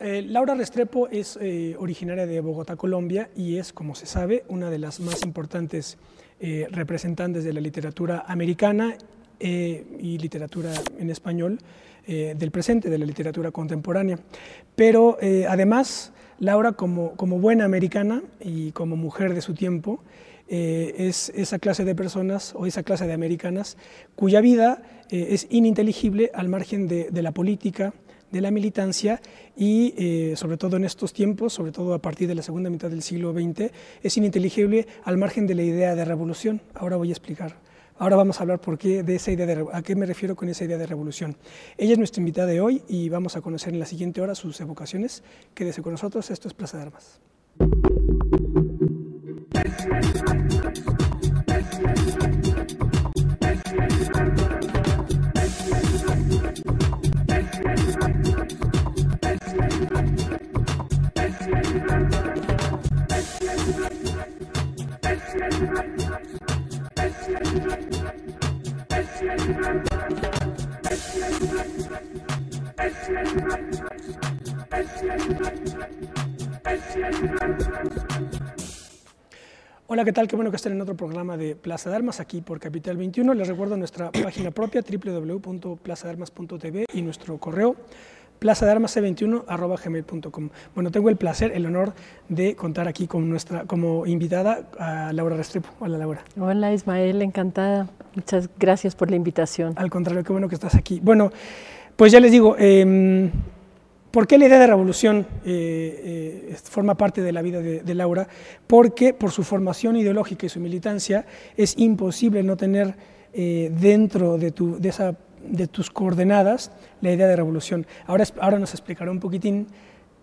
Laura Restrepo es originaria de Bogotá, Colombia, y es, como se sabe, una de las más importantes representantes de la literatura americana y literatura en español del presente, de la literatura contemporánea. Pero además, Laura, como buena americana y como mujer de su tiempo, es esa clase de personas o esa clase de americanas cuya vida es ininteligible al margen de la política, de la militancia y sobre todo en estos tiempos, sobre todo a partir de la segunda mitad del siglo XX, es ininteligible al margen de la idea de revolución. Ahora voy a explicar. Ahora vamos a hablar por qué de esa idea a qué me refiero con esa idea de revolución. Ella es nuestra invitada de hoy y vamos a conocer en la siguiente hora sus evocaciones. Quédese con nosotros, esto es Plaza de Armas. Hola, ¿qué tal? Qué bueno que estén en otro programa de Plaza de Armas aquí por Capital 21. Les recuerdo nuestra página propia www.plazadearmas.tv y nuestro correo plazadearmas21@gmail.com. Bueno, tengo el placer, el honor de contar aquí con como invitada a Laura Restrepo. Hola, Laura. Hola, Ismael, encantada. Muchas gracias por la invitación. Al contrario, qué bueno que estás aquí. Bueno, pues ya les digo, ¿por qué la idea de revolución forma parte de la vida de Laura? Porque por su formación ideológica y su militancia es imposible no tener dentro de tus coordenadas la idea de revolución. Ahora nos explicará un poquitín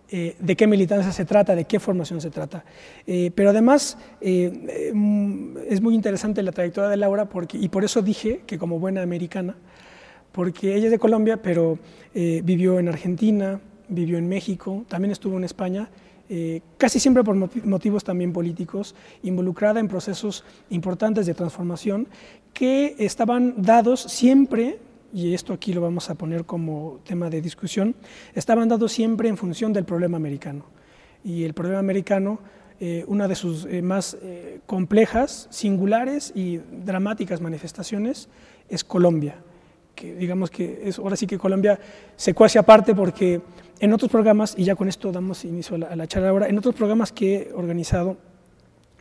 de qué militancia se trata, de qué formación se trata. Pero además es muy interesante la trayectoria de Laura y por eso dije que como buena americana, porque ella es de Colombia, pero vivió en Argentina, vivió en México, también estuvo en España, casi siempre por motivos también políticos, involucrada en procesos importantes de transformación que estaban dados siempre, y esto aquí lo vamos a poner como tema de discusión, estaban dados siempre en función del problema americano. Y el problema americano, una de sus más complejas, singulares y dramáticas manifestaciones es Colombia. Que digamos que ahora sí que Colombia se cuece aparte porque en otros programas, y ya con esto damos inicio a la charla ahora, en otros programas que he organizado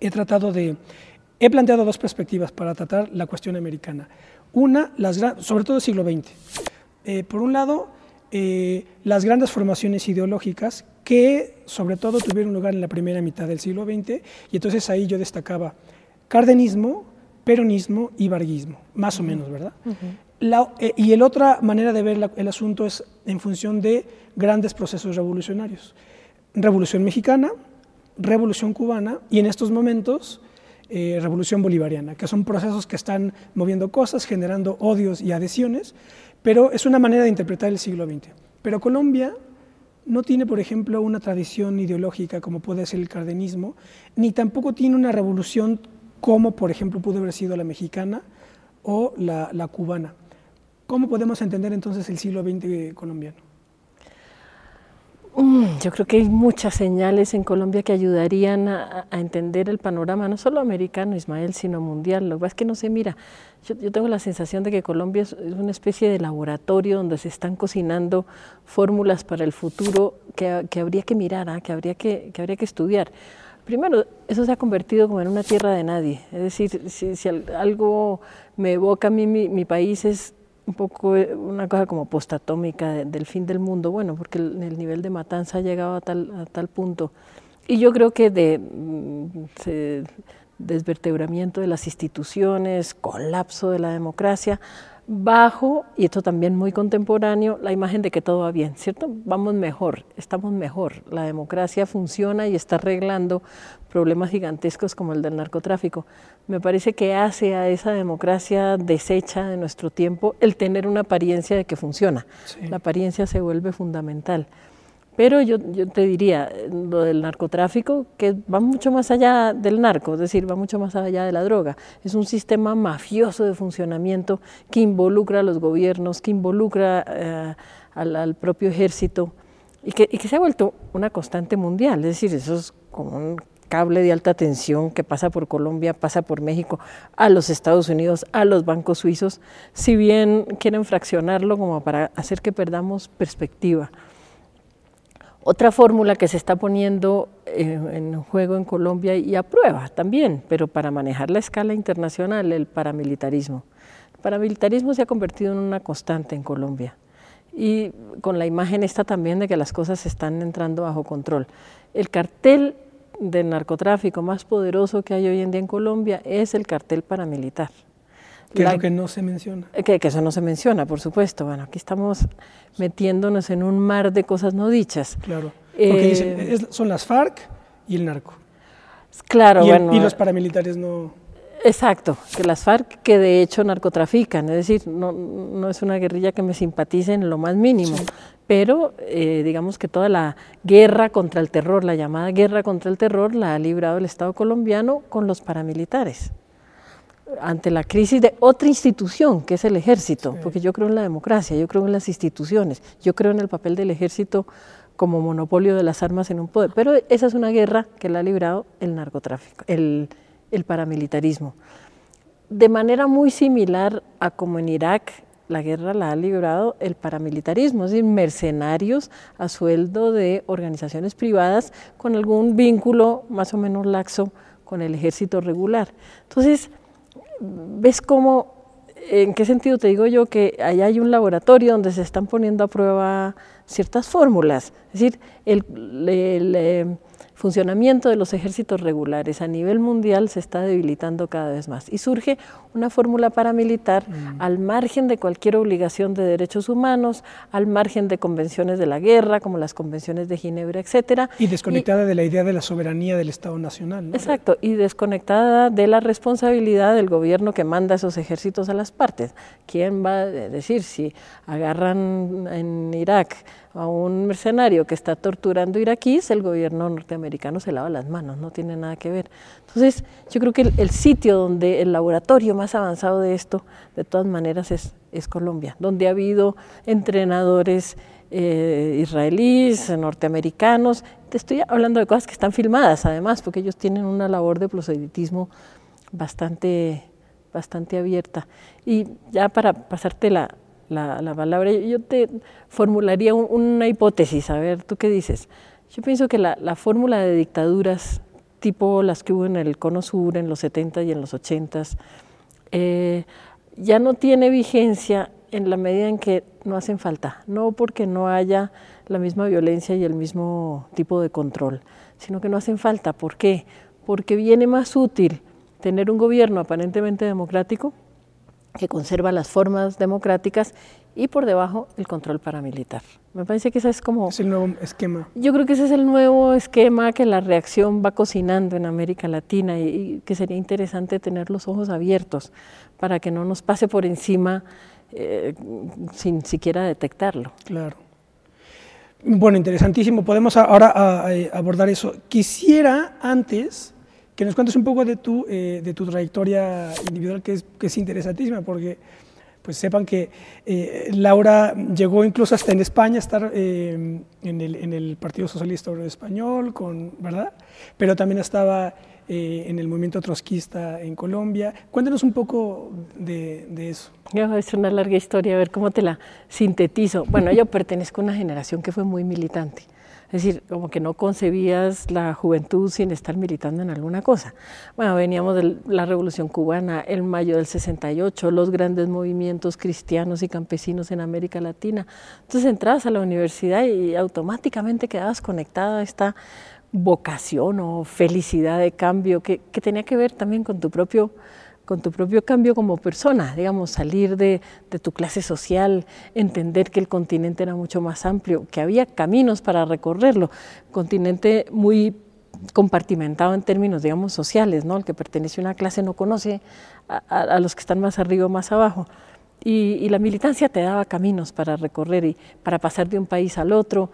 he planteado dos perspectivas para tratar la cuestión americana. Una, sobre todo el siglo XX. Por un lado, las grandes formaciones ideológicas que sobre todo tuvieron lugar en la primera mitad del siglo XX, y entonces ahí yo destacaba cardenismo, peronismo y varguismo, más o menos, ¿verdad? Y la otra manera de ver el asunto es en función de grandes procesos revolucionarios. Revolución mexicana, revolución cubana y en estos momentos revolución bolivariana, que son procesos que están moviendo cosas, generando odios y adhesiones, pero es una manera de interpretar el siglo XX. Pero Colombia no tiene, por ejemplo, una tradición ideológica como puede ser el cardenismo, ni tampoco tiene una revolución como, por ejemplo, pudo haber sido la mexicana o la cubana. ¿Cómo podemos entender entonces el siglo XX colombiano? Yo creo que hay muchas señales en Colombia que ayudarían a entender el panorama, no solo americano, Ismael, sino mundial. Lo que pasa es que no se mira. Yo tengo la sensación de que Colombia es una especie de laboratorio donde se están cocinando fórmulas para el futuro que habría que mirar, que habría que estudiar. Primero, eso se ha convertido como en una tierra de nadie. Es decir, si algo me evoca a mí mi país es un poco una cosa como postatómica del fin del mundo, bueno, porque el nivel de matanza ha llegado a tal punto. Y yo creo que desvertebramiento de las instituciones, colapso de la democracia, bajo, y esto también muy contemporáneo, la imagen de que todo va bien, ¿cierto? Vamos mejor, estamos mejor, la democracia funciona y está arreglando problemas gigantescos como el del narcotráfico. Me parece que hace a esa democracia deshecha de nuestro tiempo el tener una apariencia de que funciona. Sí. La apariencia se vuelve fundamental. Pero yo te diría, lo del narcotráfico, que va mucho más allá del narco, es decir, va mucho más allá de la droga. Es un sistema mafioso de funcionamiento que involucra a los gobiernos, que involucra al propio ejército, y que se ha vuelto una constante mundial, es decir, eso es como un cable de alta tensión que pasa por Colombia, pasa por México, a los Estados Unidos, a los bancos suizos, si bien quieren fraccionarlo como para hacer que perdamos perspectiva. Otra fórmula que se está poniendo en juego en Colombia y a prueba también, pero para manejar la escala internacional, el paramilitarismo. El paramilitarismo se ha convertido en una constante en Colombia y con la imagen esta también de que las cosas están entrando bajo control. El cartel de narcotráfico más poderoso que hay hoy en día en Colombia es el cartel paramilitar. ¿Qué es lo que no se menciona? Que eso no se menciona, por supuesto. Bueno, aquí estamos metiéndonos en un mar de cosas no dichas. Claro, porque dicen, son las FARC y el narco. Claro, y los paramilitares no... Exacto, que las FARC que de hecho narcotrafican, es decir, no es una guerrilla que me simpatice en lo más mínimo, sí. Pero digamos que toda la guerra contra el terror, la llamada guerra contra el terror, la ha librado el Estado colombiano con los paramilitares. Ante la crisis de otra institución, que es el ejército, sí. Porque yo creo en la democracia, yo creo en las instituciones, yo creo en el papel del ejército como monopolio de las armas en un poder, pero esa es una guerra que la ha librado el narcotráfico, el paramilitarismo. De manera muy similar a como en Irak, la guerra la ha librado el paramilitarismo, es decir, mercenarios a sueldo de organizaciones privadas con algún vínculo más o menos laxo con el ejército regular. Entonces, ¿ves cómo, en qué sentido te digo yo que allá hay un laboratorio donde se están poniendo a prueba ciertas fórmulas? Es decir, el funcionamiento de los ejércitos regulares a nivel mundial se está debilitando cada vez más y surge una fórmula paramilitar al margen de cualquier obligación de derechos humanos, al margen de convenciones de la guerra como las convenciones de Ginebra, etcétera. Y desconectada de la idea de la soberanía del Estado Nacional, ¿no? Exacto, y desconectada de la responsabilidad del gobierno que manda esos ejércitos a las partes. ¿Quién va a decir si agarran en Irak a un mercenario que está torturando iraquíes, el gobierno norteamericano se lava las manos, no tiene nada que ver? Entonces, yo creo que el sitio donde el laboratorio más avanzado de esto, de todas maneras, es Colombia, donde ha habido entrenadores israelíes, norteamericanos. Te estoy hablando de cosas que están filmadas, además, porque ellos tienen una labor de proselitismo bastante abierta. Y ya para pasarte la palabra, yo te formularía una hipótesis, a ver, ¿tú qué dices? Yo pienso que la fórmula de dictaduras tipo las que hubo en el Cono Sur en los 70 y en los 80 ya no tiene vigencia en la medida en que no hacen falta, no porque no haya la misma violencia y el mismo tipo de control, sino que no hacen falta. ¿Por qué? Porque viene más útil tener un gobierno aparentemente democrático que conserva las formas democráticas y por debajo el control paramilitar. Me parece que ese es como... Es el nuevo esquema. Yo creo que ese es el nuevo esquema que la reacción va cocinando en América Latina y que sería interesante tener los ojos abiertos para que no nos pase por encima sin siquiera detectarlo. Claro. Bueno, interesantísimo. Podemos ahora abordar eso. Quisiera antes que nos cuentes un poco de tu trayectoria individual, que es interesantísima, porque pues sepan que Laura llegó incluso hasta en España a estar en el Partido Socialista Obrero Español, ¿verdad? Pero también estaba en el movimiento trotskista en Colombia. Cuéntanos un poco de eso. Es una larga historia, a ver cómo te la sintetizo. Bueno, yo pertenezco a una generación que fue muy militante. Es decir, como que no concebías la juventud sin estar militando en alguna cosa. Bueno, veníamos de la Revolución Cubana, el mayo del 68, los grandes movimientos cristianos y campesinos en América Latina. Entonces entrabas a la universidad y automáticamente quedabas conectada a esta vocación o felicidad de cambio que tenía que ver también con tu propio cambio como persona, digamos, salir de tu clase social, entender que el continente era mucho más amplio, que había caminos para recorrerlo, continente muy compartimentado en términos, digamos, sociales, ¿no? El que pertenece a una clase no conoce a los que están más arriba o más abajo, y la militancia te daba caminos para recorrer y para pasar de un país al otro.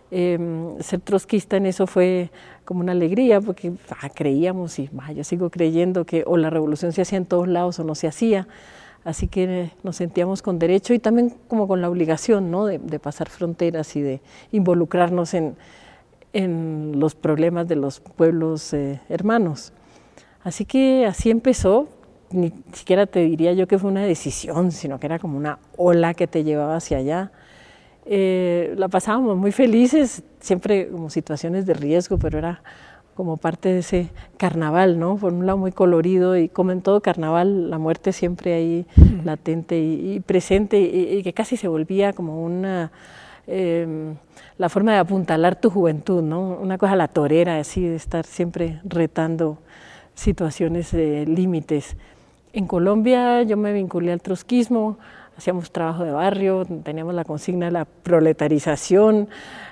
Ser trotskista en eso fue como una alegría porque creíamos y yo sigo creyendo que o la revolución se hacía en todos lados o no se hacía. así que nos sentíamos con derecho y también como con la obligación, ¿no?, de pasar fronteras y de involucrarnos en los problemas de los pueblos hermanos. Así que así empezó. Ni siquiera te diría yo que fue una decisión, sino que era como una ola que te llevaba hacia allá. La pasábamos muy felices, siempre como situaciones de riesgo, pero era como parte de ese carnaval, ¿no? Por un lado muy colorido, y como en todo carnaval, la muerte siempre ahí latente y presente, y que casi se volvía como una... la forma de apuntalar tu juventud, ¿no? Una cosa la torera, así, de estar siempre retando situaciones límites. En Colombia yo me vinculé al trotskismo, hacíamos trabajo de barrio, teníamos la consigna de la proletarización,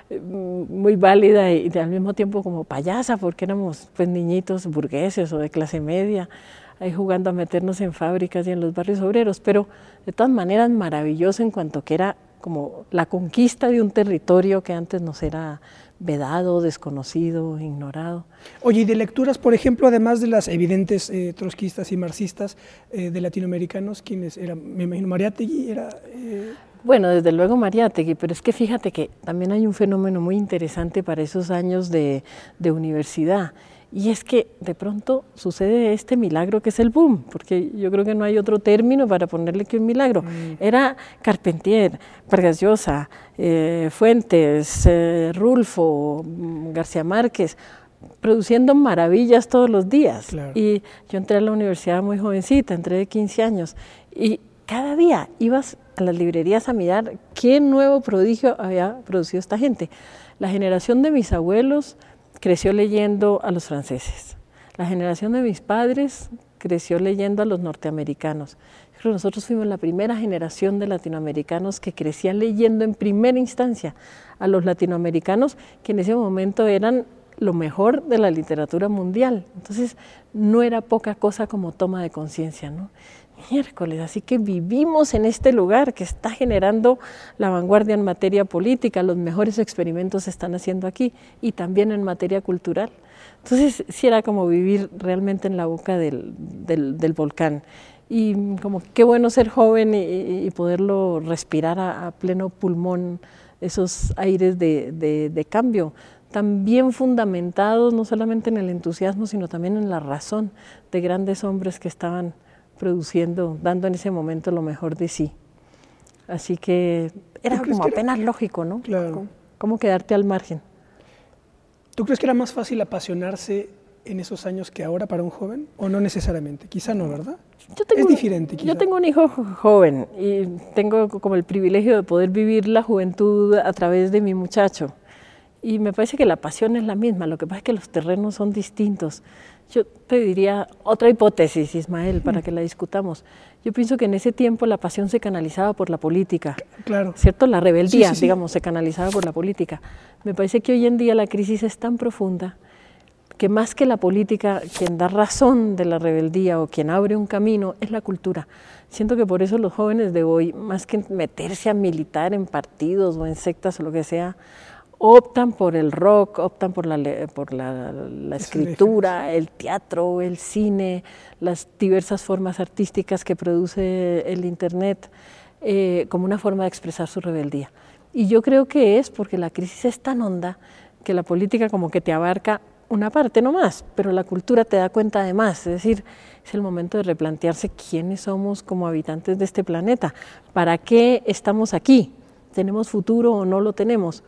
muy válida y al mismo tiempo como payasa, porque éramos pues niñitos burgueses o de clase media, ahí jugando a meternos en fábricas y en los barrios obreros, pero de todas maneras maravilloso en cuanto que era como la conquista de un territorio que antes nos era vedado, desconocido, ignorado. Oye, y de lecturas, por ejemplo, además de las evidentes trotskistas y marxistas de latinoamericanos, ¿quiénes eran? Me imagino Mariátegui era... Bueno, desde luego Mariátegui, pero es que fíjate que también hay un fenómeno muy interesante para esos años de universidad, y es que de pronto sucede este milagro que es el boom, porque yo creo que no hay otro término para ponerle que un milagro. Era Carpentier, Vargas Llosa, Fuentes, Rulfo, García Márquez, produciendo maravillas todos los días. Claro. Y yo entré a la universidad muy jovencita, entré de 15 años, y cada día ibas a las librerías a mirar qué nuevo prodigio había producido esta gente. La generación de mis abuelos creció leyendo a los franceses. La generación de mis padres creció leyendo a los norteamericanos. Yo creo que nosotros fuimos la primera generación de latinoamericanos que crecían leyendo en primera instancia a los latinoamericanos, que en ese momento eran lo mejor de la literatura mundial. Entonces, no era poca cosa como toma de conciencia, ¿no? Miércoles, así que vivimos en este lugar que está generando la vanguardia en materia política, los mejores experimentos se están haciendo aquí y también en materia cultural. Entonces sí era como vivir realmente en la boca del volcán, y como qué bueno ser joven y poderlo respirar a pleno pulmón, esos aires de cambio, también fundamentados no solamente en el entusiasmo, sino también en la razón de grandes hombres que estaban produciendo, dando en ese momento lo mejor de sí. Así que era como apenas lógico, ¿no? Claro. ¿Cómo quedarte al margen? ¿Tú crees que era más fácil apasionarse en esos años que ahora para un joven? ¿O no necesariamente? Quizá no, ¿verdad? Es diferente, quizá. Yo tengo un hijo joven y tengo como el privilegio de poder vivir la juventud a través de mi muchacho. Y me parece que la pasión es la misma, lo que pasa es que los terrenos son distintos. Yo te diría otra hipótesis, Ismael, para que la discutamos. Yo pienso que en ese tiempo la pasión se canalizaba por la política, claro. ¿cierto? La rebeldía, digamos, se canalizaba por la política. Me parece que hoy en día la crisis es tan profunda que más que la política, quien da razón de la rebeldía o quien abre un camino es la cultura. Siento que por eso los jóvenes de hoy, más que meterse a militar en partidos o en sectas o lo que sea, optan por el rock, optan por la escritura, el teatro, el cine, las diversas formas artísticas que produce el internet, como una forma de expresar su rebeldía. Y yo creo que es porque la crisis es tan honda que la política como que te abarca una parte nomás, pero la cultura te da cuenta de más, es decir, es el momento de replantearse quiénes somos como habitantes de este planeta, para qué estamos aquí, tenemos futuro o no lo tenemos.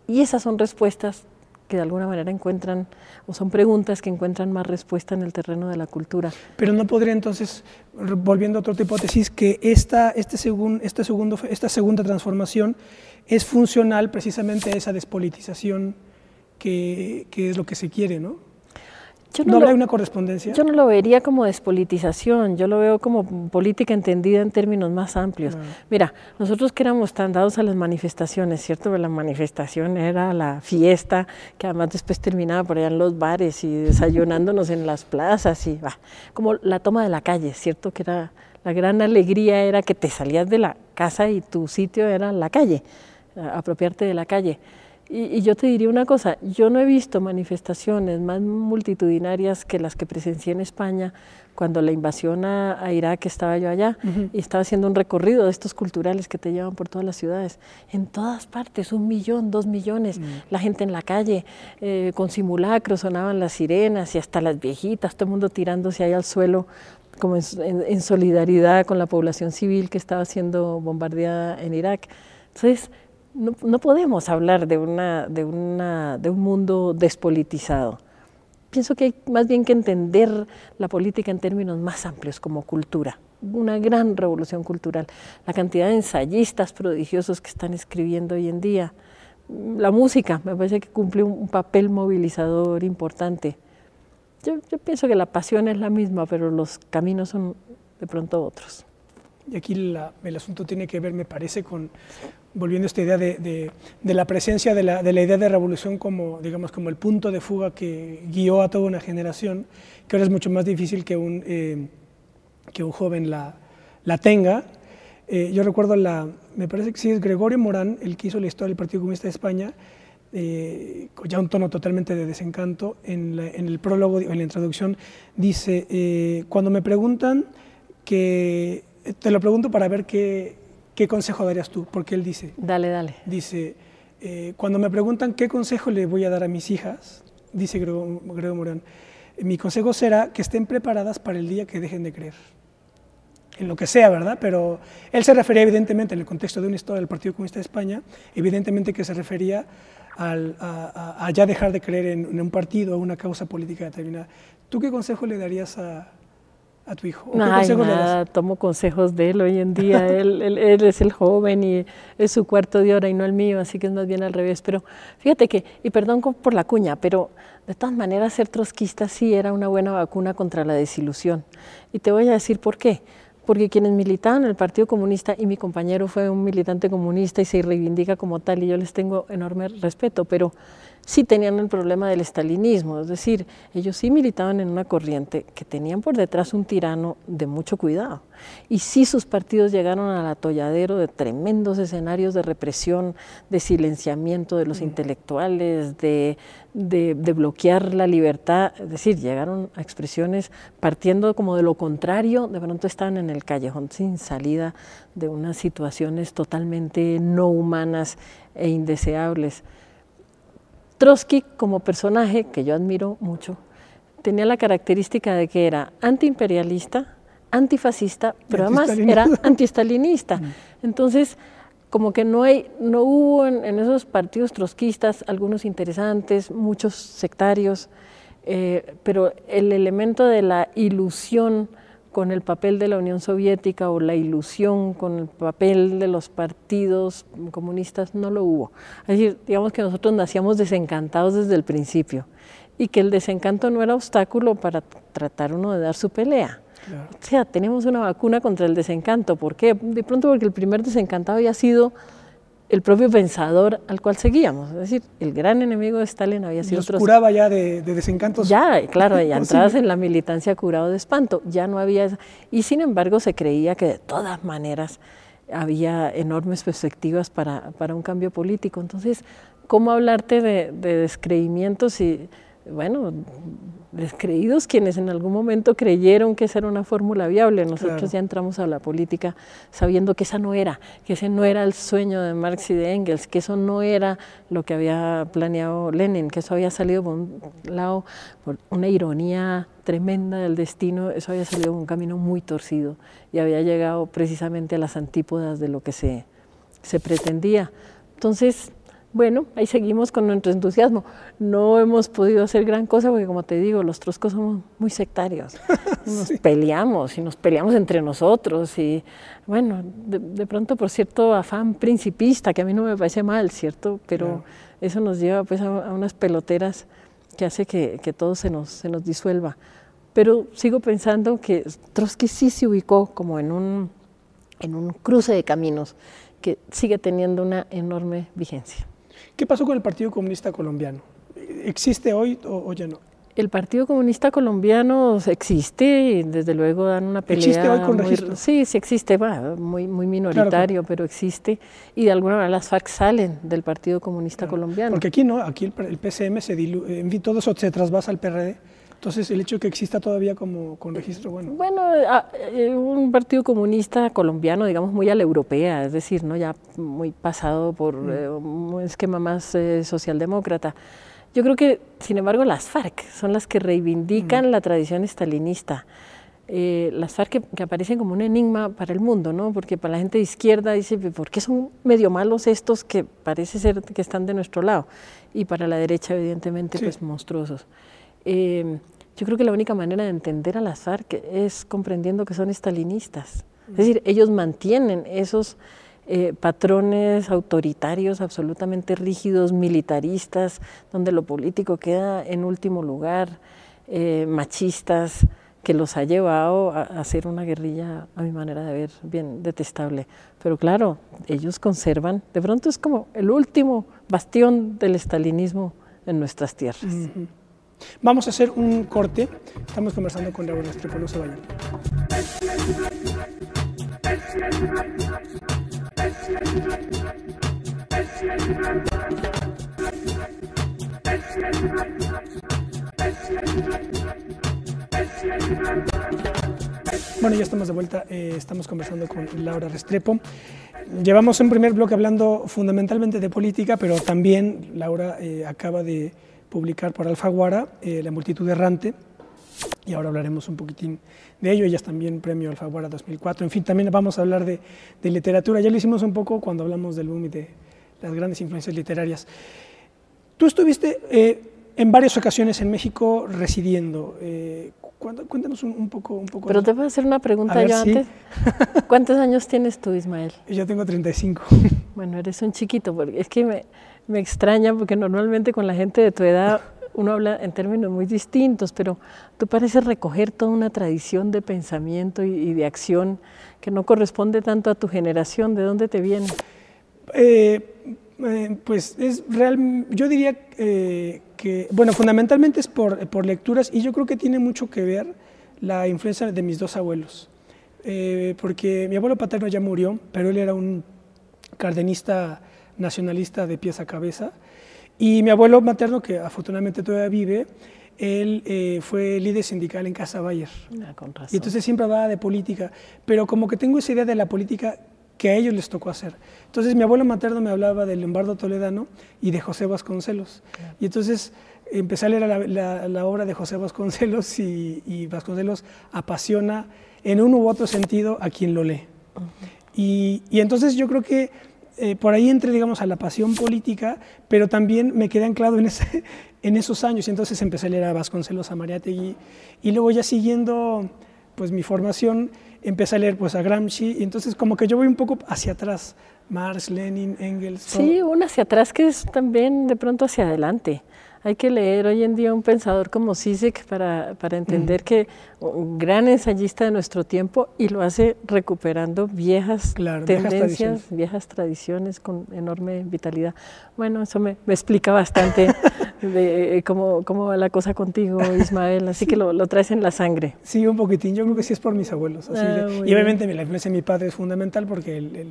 Y esas son respuestas que de alguna manera encuentran, o son preguntas que encuentran más respuesta en el terreno de la cultura. Pero no podría entonces, volviendo a otra hipótesis, que esta segunda transformación es funcional precisamente a esa despolitización que es lo que se quiere, ¿no? ¿No habrá una correspondencia? Yo no lo vería como despolitización, yo lo veo como política entendida en términos más amplios. Mira, nosotros que éramos tan dados a las manifestaciones, ¿cierto? La manifestación era la fiesta, que además después terminaba por allá en los bares y desayunándonos en las plazas, y como la toma de la calle, ¿cierto? Que era la gran alegría, era que te salías de la casa y tu sitio era la calle, apropiarte de la calle. Y yo te diría una cosa, yo no he visto manifestaciones más multitudinarias que las que presencié en España cuando la invasión a Irak, estaba yo allá y estaba haciendo un recorrido de estos culturales que te llevan por todas las ciudades. En todas partes, 1 millón, 2 millones, la gente en la calle, con simulacros, sonaban las sirenas y hasta las viejitas, todo el mundo tirándose ahí al suelo como en solidaridad con la población civil que estaba siendo bombardeada en Irak. Entonces, no podemos hablar de un mundo despolitizado. Pienso que hay más bien que entender la política en términos más amplios, como cultura, una gran revolución cultural. La cantidad de ensayistas prodigiosos que están escribiendo hoy en día. La música me parece que cumple un papel movilizador importante. Yo pienso que la pasión es la misma, pero los caminos son de pronto otros. Y aquí el asunto tiene que ver, me parece, volviendo a esta idea de la presencia de la idea de revolución como, digamos, como el punto de fuga que guió a toda una generación, que ahora es mucho más difícil que un joven la tenga. Yo recuerdo, me parece que sí es Gregorio Morán, el que hizo la historia del Partido Comunista de España, ya un tono totalmente de desencanto, en el prólogo, en la introducción, dice, cuando me preguntan que... Te lo pregunto para ver qué consejo darías tú, porque él dice... Dale. Dice, cuando me preguntan qué consejo le voy a dar a mis hijas, dice Gregorio Morán, mi consejo será que estén preparadas para el día que dejen de creer. En lo que sea, ¿verdad? Pero él se refería evidentemente, en el contexto de una historia del Partido Comunista de España, evidentemente que se refería a ya dejar de creer en un partido o una causa política determinada. ¿Tú qué consejo le darías a tu hijo? Tomo consejos de él hoy en día. él es el joven y es su cuarto de hora y no el mío, así que es más bien al revés. Pero fíjate que, y perdón por la cuña, pero de todas maneras ser trotskista sí era una buena vacuna contra la desilusión. Y te voy a decir por qué. Porque quienes militaban en el Partido Comunista, y mi compañero fue un militante comunista y se reivindica como tal, y yo les tengo enorme respeto, pero sí tenían el problema del estalinismo, es decir, ellos sí militaban en una corriente que tenían por detrás un tirano de mucho cuidado, y sí sus partidos llegaron al atolladero de tremendos escenarios de represión, de silenciamiento de los intelectuales, de bloquear la libertad, es decir, llegaron a expresiones partiendo como de lo contrario, de pronto estaban en el callejón sin salida de unas situaciones totalmente no humanas e indeseables. Trotsky, como personaje, que yo admiro mucho, tenía la característica de que era antiimperialista, antifascista, pero además era antiestalinista. Entonces, como que no hubo en esos partidos trotskistas algunos interesantes, muchos sectarios, pero el elemento de la ilusión con el papel de la Unión Soviética o la ilusión con el papel de los partidos comunistas no lo hubo. Es decir, digamos que nosotros nacíamos desencantados desde el principio y que el desencanto no era obstáculo para tratar uno de dar su pelea. Claro. O sea, tenemos una vacuna contra el desencanto. ¿Por qué? De pronto porque el primer desencantado había sido el propio pensador al cual seguíamos. Es decir, el gran enemigo de Stalin había sido... Los curaba ya de desencantos. Ya, claro, ya entradas en la militancia curado de espanto. Ya no había... Y sin embargo se creía que de todas maneras había enormes perspectivas para un cambio político. Entonces, ¿cómo hablarte de descreimientos y... Bueno, descreídos quienes en algún momento creyeron que esa era una fórmula viable. Nosotros claro. Ya entramos a la política sabiendo que esa no era, que ese no era el sueño de Marx y de Engels, que eso no era lo que había planeado Lenin, que eso había salido por un lado, por una ironía tremenda del destino, eso había salido por un camino muy torcido y había llegado precisamente a las antípodas de lo que se pretendía. Entonces, bueno, ahí seguimos con nuestro entusiasmo. No hemos podido hacer gran cosa porque, como te digo, los trotskos somos muy sectarios. Nos peleamos y nos peleamos entre nosotros y, bueno, de pronto por cierto afán principista, que a mí no me parece mal, ¿cierto? Pero claro. Eso nos lleva pues a unas peloteras que hace que todo se nos disuelva. Pero sigo pensando que Trotsky sí se ubicó como en un cruce de caminos que sigue teniendo una enorme vigencia. ¿Qué pasó con el Partido Comunista Colombiano? ¿Existe hoy o ya no? El Partido Comunista Colombiano existe y desde luego dan una pelea. ¿Existe hoy con registro? Sí, sí existe, muy minoritario, claro, pero existe. Y de alguna manera las FARC salen del Partido Comunista Colombiano. Porque aquí no, aquí el PCM se diluye, en fin, todo eso se trasvasa al PRD. Entonces, el hecho de que exista todavía como con registro, bueno. Bueno, un partido comunista colombiano, digamos, muy a la europea, es decir, ¿no? Ya muy pasado por un esquema más socialdemócrata. Yo creo que, sin embargo, las FARC son las que reivindican la tradición estalinista. Las FARC que aparecen como un enigma para el mundo, ¿no? Porque para la gente de izquierda dice, ¿por qué son medio malos estos que parece ser que están de nuestro lado? Y para la derecha, evidentemente, pues monstruosos. Yo creo que la única manera de entender a las FARC es comprendiendo que son estalinistas. Es decir, ellos mantienen esos patrones autoritarios absolutamente rígidos, militaristas, donde lo político queda en último lugar, machistas, que los ha llevado a hacer una guerrilla, a mi manera de ver, bien detestable. Pero claro, ellos conservan, de pronto es como el último bastión del estalinismo en nuestras tierras. Vamos a hacer un corte. Estamos conversando con Laura Restrepo, no se vayan. Bueno, ya estamos de vuelta, estamos conversando con Laura Restrepo. Llevamos un primer bloque hablando fundamentalmente de política, pero también Laura acaba de publicar por Alfaguara La multitud errante, y ahora hablaremos un poquitín de ello. Ella es también premio Alfaguara 2004. En fin, también vamos a hablar de literatura. Ya lo hicimos un poco cuando hablamos del boom y de las grandes influencias literarias. Tú estuviste en varias ocasiones en México residiendo. Cuéntanos un poco. Pero te puedo hacer una pregunta yo antes. ¿Cuántos años tienes tú, Ismael? Yo tengo 35. Bueno, eres un chiquito, porque es que me extraña, porque normalmente con la gente de tu edad uno habla en términos muy distintos, pero tú pareces recoger toda una tradición de pensamiento y de acción que no corresponde tanto a tu generación. ¿De dónde te viene? Pues es real, yo diría que, bueno, fundamentalmente es por lecturas, y yo creo que tiene mucho que ver la influencia de mis dos abuelos, porque mi abuelo paterno ya murió, pero él era un cardenista nacionalista de pies a cabeza, y mi abuelo materno, que afortunadamente todavía vive, él fue líder sindical en Casa Bayer. Con razón. Y entonces siempre hablaba de política, pero como que tengo esa idea de la política que a ellos les tocó hacer. Entonces mi abuelo materno me hablaba del Lombardo Toledano y de José Vasconcelos. Y entonces empecé a leer la obra de José Vasconcelos, y Vasconcelos apasiona en un u otro sentido a quien lo lee. Y entonces yo creo que por ahí entré, digamos, a la pasión política, pero también me quedé anclado en esos años, y entonces empecé a leer a Vasconcelos, a Mariátegui, y luego ya siguiendo pues mi formación, empecé a leer pues a Gramsci, y entonces como que yo voy un poco hacia atrás, Marx, Lenin, Engels. Sí, un hacia atrás que es también de pronto hacia adelante. Hay que leer hoy en día un pensador como Zizek para entender que un gran ensayista de nuestro tiempo, y lo hace recuperando viejas tendencias, viejas tradiciones con enorme vitalidad. Bueno, eso me explica bastante de cómo va la cosa contigo, Ismael, así que lo traes en la sangre. Sí, un poquitín, yo creo que sí es por mis abuelos. Así y obviamente la influencia de mi padre es fundamental, porque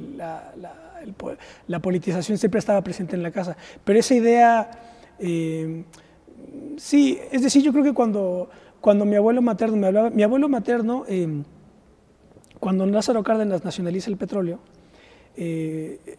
la politización siempre estaba presente en la casa, pero esa idea... sí, es decir, yo creo que cuando mi abuelo materno me hablaba, cuando Lázaro Cárdenas nacionaliza el petróleo,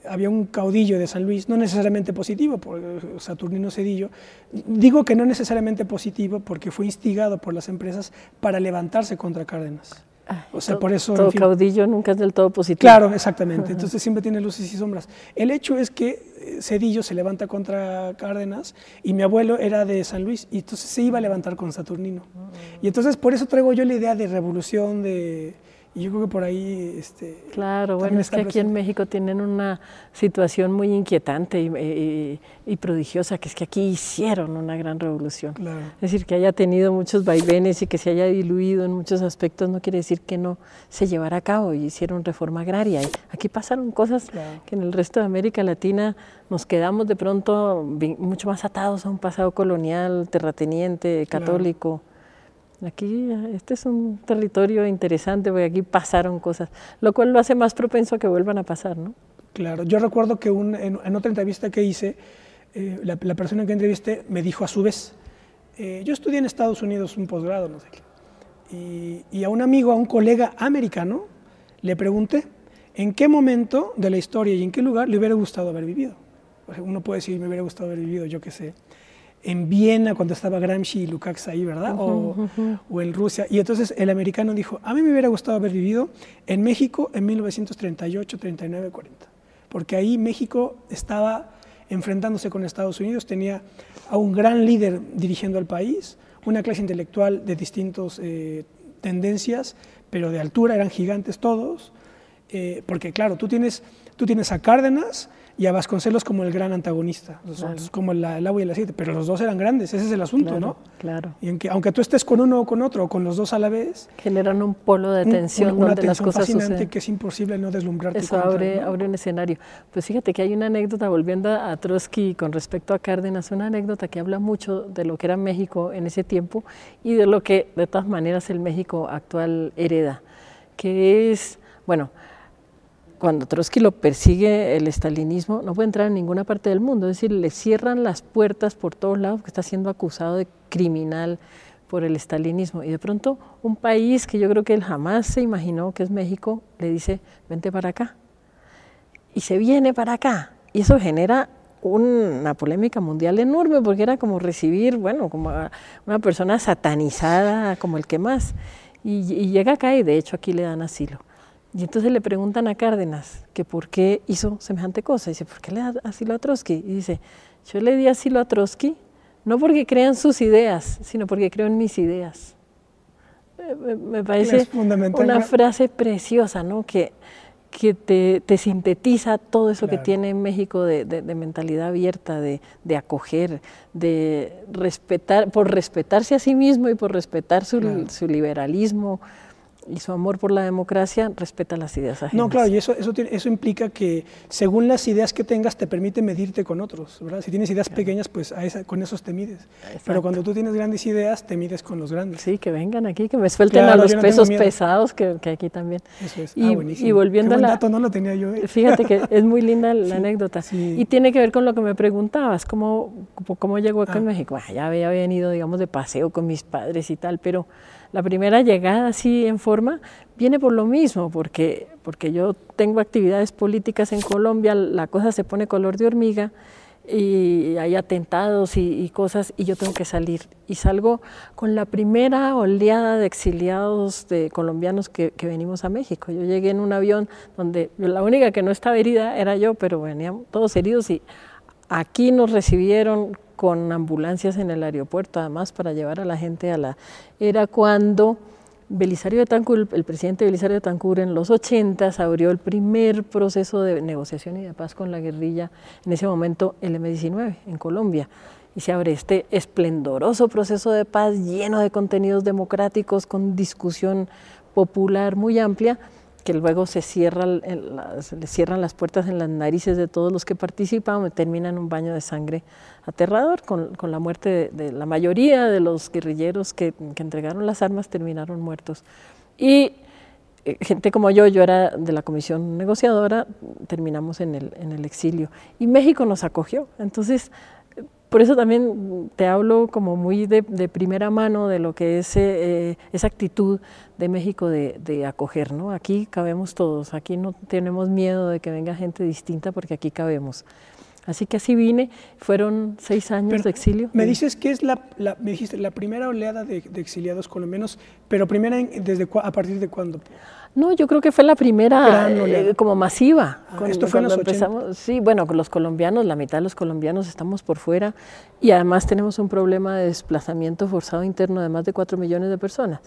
había un caudillo de San Luis, no necesariamente positivo, por Saturnino Cedillo. Digo que no necesariamente positivo porque fue instigado por las empresas para levantarse contra Cárdenas. O sea, por eso, todo caudillo nunca es del todo positivo. Claro, exactamente. Entonces siempre tiene luces y sombras. El hecho es que Cedillo se levanta contra Cárdenas, y mi abuelo era de San Luis, y entonces se iba a levantar con Saturnino. Y entonces por eso traigo yo la idea de revolución, Y yo creo que por ahí... claro, bueno, es que aquí en México tienen una situación muy inquietante y prodigiosa, que es que aquí hicieron una gran revolución. Claro. Es decir, que haya tenido muchos vaivenes y que se haya diluido en muchos aspectos no quiere decir que no se llevara a cabo y hicieron reforma agraria. Y aquí pasaron cosas que en el resto de América Latina nos quedamos de pronto mucho más atados a un pasado colonial, terrateniente, católico. Aquí, este es un territorio interesante, porque aquí pasaron cosas, lo cual lo hace más propenso a que vuelvan a pasar, ¿no? Claro, yo recuerdo que en otra entrevista que hice, la persona que entrevisté me dijo a su vez, yo estudié en Estados Unidos un posgrado, no sé qué, y a un amigo, a un colega americano, le pregunté, ¿en qué momento de la historia y en qué lugar le hubiera gustado haber vivido? Uno puede decir, me hubiera gustado haber vivido, yo qué sé, en Viena cuando estaba Gramsci y Lukács ahí, ¿verdad? O en Rusia. Y entonces el americano dijo, a mí me hubiera gustado haber vivido en México en 1938, 39, 40. Porque ahí México estaba enfrentándose con Estados Unidos, tenía a un gran líder dirigiendo al país, una clase intelectual de distintas tendencias, pero de altura, eran gigantes todos, porque claro, tú tienes a Cárdenas y a Vasconcelos como el gran antagonista, como el agua y el aceite, pero los dos eran grandes, ese es el asunto, ¿no? Claro. Y aunque tú estés con uno o con otro, o con los dos a la vez, generan un polo de tensión donde las cosas suceden. Que es imposible no deslumbrarte. Eso abre un escenario. Pues fíjate que hay una anécdota, volviendo a Trotsky con respecto a Cárdenas, una anécdota que habla mucho de lo que era México en ese tiempo y de lo que de todas maneras el México actual hereda, que es, bueno, cuando Trotsky lo persigue el estalinismo, no puede entrar en ninguna parte del mundo, es decir, le cierran las puertas por todos lados, porque está siendo acusado de criminal por el estalinismo. Y de pronto un país que yo creo que él jamás se imaginó, que es México, le dice, vente para acá. Y se viene para acá. Y eso genera una polémica mundial enorme, porque era como recibir, bueno, como a una persona satanizada, como el que más. Y llega acá y de hecho aquí le dan asilo. Y entonces le preguntan a Cárdenas que por qué hizo semejante cosa. Dice, ¿por qué le da asilo a Trotsky? Y dice, yo le di asilo a Trotsky no porque crean sus ideas, sino porque creo en mis ideas. Me parece una frase preciosa, ¿no? Que te sintetiza todo eso que tiene México de mentalidad abierta, de acoger, de respetar, por respetarse a sí mismo y por respetar su liberalismo y su amor por la democracia, respeta las ideas ajenas. No, claro, y eso implica que según las ideas que tengas te permite medirte con otros, ¿verdad? Si tienes ideas pequeñas, pues con esos te mides. Exacto. Pero cuando tú tienes grandes ideas, te mides con los grandes. Sí, que vengan aquí, que me suelten a los pesos pesados, que aquí también. Eso es, buenísimo. Y volviendo a la... dato, no lo tenía yo. Fíjate que es muy linda la anécdota. Sí. Y tiene que ver con lo que me preguntabas, cómo llegó acá en México. Ya había venido, digamos, de paseo con mis padres y tal, pero la primera llegada así en forma viene por lo mismo, porque yo tengo actividades políticas en Colombia, la cosa se pone color de hormiga y hay atentados y cosas y yo tengo que salir. Y salgo con la primera oleada de exiliados de colombianos que venimos a México. Yo llegué en un avión donde la única que no estaba herida era yo, pero venían todos heridos y aquí nos recibieron con ambulancias en el aeropuerto, además para llevar a la gente Era cuando Belisario Betancur, el presidente Belisario Betancur, en los 80s abrió el primer proceso de negociación y de paz con la guerrilla, en ese momento el M-19 en Colombia. Y se abre este esplendoroso proceso de paz lleno de contenidos democráticos, con discusión popular muy amplia, que luego se cierran las puertas en las narices de todos los que participan, termina en un baño de sangre aterrador, con la muerte de la mayoría de los guerrilleros que entregaron las armas, terminaron muertos. Y gente como yo era de la comisión negociadora, terminamos en el exilio. Y México nos acogió, entonces... Por eso también te hablo como muy de primera mano de lo que es esa actitud de México de acoger, ¿no? Aquí cabemos todos, aquí no tenemos miedo de que venga gente distinta porque aquí cabemos. Así que así vine, fueron 6 años de exilio. Me dices que es me dijiste, la primera oleada de exiliados colombianos, pero ¿a partir de cuándo? No, yo creo que fue la primera como masiva. Esto fue en los 80. Sí, bueno, con los colombianos, la mitad de los colombianos estamos por fuera y además tenemos un problema de desplazamiento forzado interno de más de 4 millones de personas.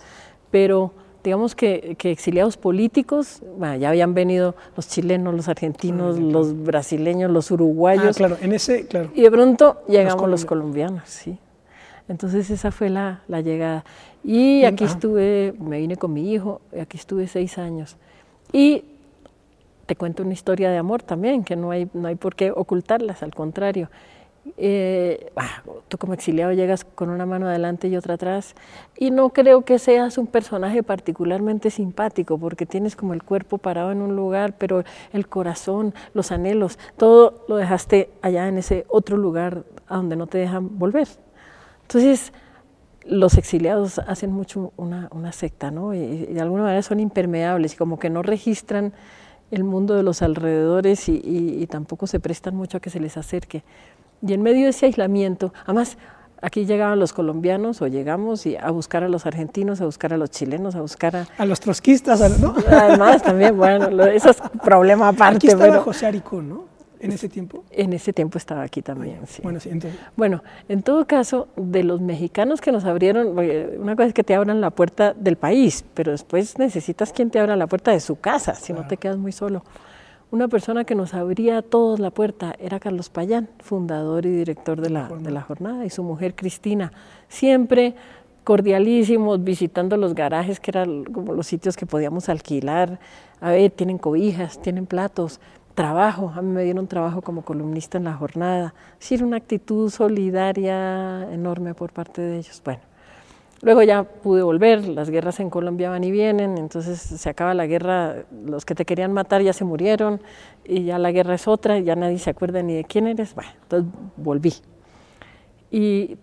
Pero digamos que exiliados políticos, bueno, ya habían venido los chilenos, los argentinos, los brasileños, los uruguayos. Claro, en ese, claro. Y de pronto llegamos los colombianos, sí. Entonces esa fue la llegada. Y aquí estuve, me vine con mi hijo, aquí estuve 6 años. Y te cuento una historia de amor también, que no hay por qué ocultarlas, al contrario. Tú como exiliado llegas con una mano adelante y otra atrás, y no creo que seas un personaje particularmente simpático, porque tienes como el cuerpo parado en un lugar, pero el corazón, los anhelos, todo lo dejaste allá en ese otro lugar a donde no te dejan volver. Entonces, los exiliados hacen mucho una secta, ¿no? Y de alguna manera son impermeables, y como que no registran el mundo de los alrededores y tampoco se prestan mucho a que se les acerque. Y en medio de ese aislamiento, además, aquí llegaban los colombianos, o llegamos a buscar a los argentinos, a buscar a los chilenos, a buscar a los trotskistas, ¿no? Además, también, bueno, eso es problema aparte. Aquí estaba José Aricón, ¿no? ¿En ese tiempo? En ese tiempo estaba aquí también, sí. Bueno, sí, entonces. Bueno, en todo caso, de los mexicanos que nos abrieron, una cosa es que te abran la puerta del país, pero después necesitas quien te abra la puerta de su casa, si no te quedas muy solo. Una persona que nos abría a todos la puerta era Carlos Payán, fundador y director de la jornada, y su mujer Cristina, siempre cordialísimos, visitando los garajes, que eran como los sitios que podíamos alquilar. A ver, tienen cobijas, tienen platos, trabajo. A mí me dieron trabajo como columnista en la jornada. Sí, era una actitud solidaria enorme por parte de ellos. Bueno, luego ya pude volver, las guerras en Colombia van y vienen, entonces se acaba la guerra, los que te querían matar ya se murieron, y ya la guerra es otra, ya nadie se acuerda ni de quién eres. Bueno, entonces volví. Y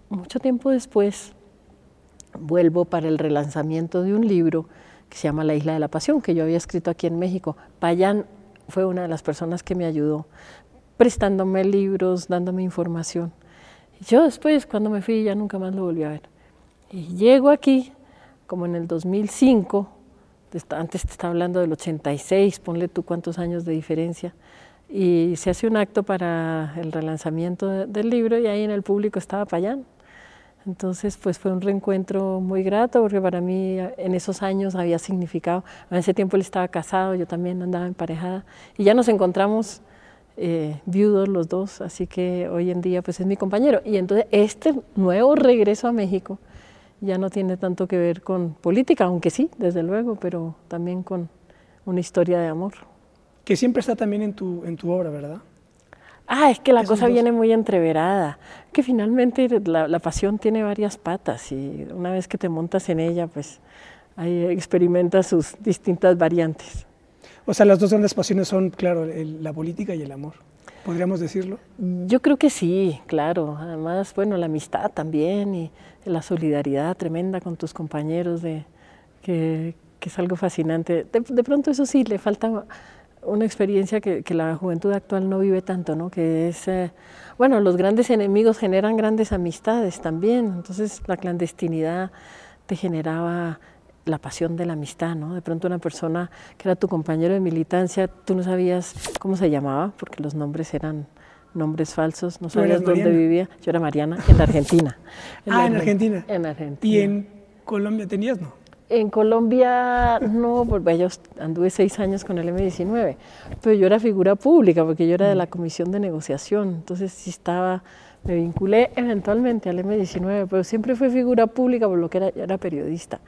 mucho tiempo después vuelvo para el relanzamiento de un libro que se llama La Isla de la Pasión, que yo había escrito aquí en México. Payán fue una de las personas que me ayudó, prestándome libros, dándome información. Y yo después, cuando me fui, ya nunca más lo volví a ver. Y llego aquí, como en el 2005, antes te estaba hablando del 86, ponle tú cuántos años de diferencia, y se hace un acto para el relanzamiento del libro, y ahí en el público estaba Payán. Entonces, pues fue un reencuentro muy grato, porque para mí en esos años había significado, en ese tiempo él estaba casado, yo también andaba emparejada, y ya nos encontramos viudos los dos, así que hoy en día pues es mi compañero. Y entonces este nuevo regreso a México ya no tiene tanto que ver con política, aunque sí, desde luego, pero también con una historia de amor. Que siempre está también en tu obra, ¿verdad? Es que la cosa viene muy entreverada, que finalmente la pasión tiene varias patas, y una vez que te montas en ella, pues ahí experimentas sus distintas variantes. O sea, las dos grandes pasiones son, claro, la política y el amor, ¿podríamos decirlo? Yo creo que sí, claro. Además, bueno, la amistad también, y la solidaridad tremenda con tus compañeros, que es algo fascinante. De pronto eso sí, le falta una experiencia que la juventud actual no vive tanto, ¿no? Que es, bueno, los grandes enemigos generan grandes amistades también, entonces la clandestinidad te generaba la pasión de la amistad, ¿no? De pronto una persona que era tu compañero de militancia, tú no sabías cómo se llamaba, porque los nombres eran nombres falsos, no sabías dónde vivía. Yo era Mariana, en Argentina. En Argentina. En Argentina. ¿Y en Colombia tenías, no? En Colombia no, porque yo anduve 6 años con el M19, pero yo era figura pública, porque yo era de la comisión de negociación, entonces sí me vinculé eventualmente al M19, pero siempre fui figura pública por lo que era periodista.